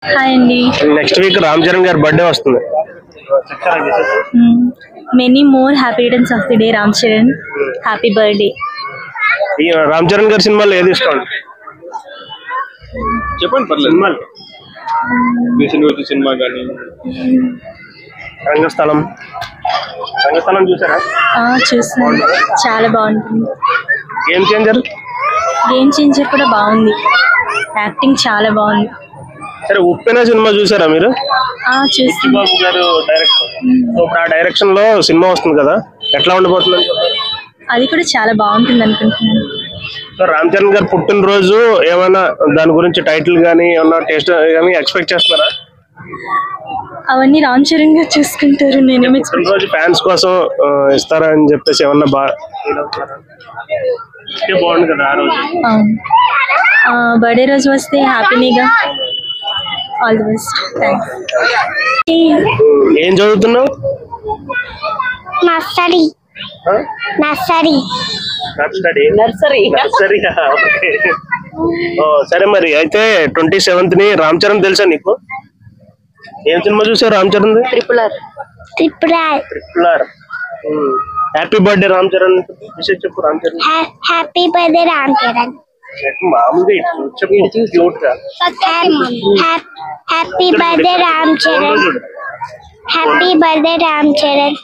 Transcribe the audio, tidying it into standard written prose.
Hi అండి. Next week Ram Charan గారి birthday వస్తుంది. Many more happy returns of the day Ram Charan. Happy birthday. ఈ రామ్ చరణ్ గారి సినిమాలు ఏది ఇష్టం? చెప్పండి పర్లేదు. సినిమా కానీ రంగస్థలం చూసారా? చూసాను, చాలా బాగుంటుంది. గేమ్ చేంజర్ కూడా బాగుంది. యాక్టింగ్ చాలా బాగుంది. సరే, ఉప్పెన సినిమా చూసారా మీరు? చూసాను. బాబు గారు డైరెక్టర్. ఇప్పుడు ఆ డైరెక్షన్ లో సినిమా వస్తుంది కదా, ఎట్లా ఉండబోతుంది? అది కూడా చాలా బాగుంటుంది అనుకుంటున్నాను. రామ్ చరణ్ గారు పుట్టినరోజు ఏమైనా దాని గురించి టైటిల్ గానీ ఏమన్నా టేస్ట్ కానీ ఎక్స్పెక్ట్ చేస్తున్నారా? అవన్నీ రామ్ చరణ్ గారు చూసుకుంటారు. నేనేమి పుట్టినరోజు ఫ్యాన్స్ కోసం ఇస్తారా అని చెప్పేసి ఏమన్నా బాగుంది కదా ఆ రోజు. బర్త్డే రోజు వస్తే హ్యాపీగా. All the best. థ్యాంక్స్. ఏం చదువుతున్నావు? నర్సరీ. సరే, మరి అయితే 27th రామ్ చరణ్ తెలుసా నీకు? ఏం సినిమా చూసావు Ram Charan? Triple R. Happy birthday Ram Charan. విషయం చెప్పు. Ram Charan happy birthday Ram Charan. మామూలుగా చెప్పు, క్యూట్ గా. Happy birthday Ram Charan. Happy birthday Ram Charan.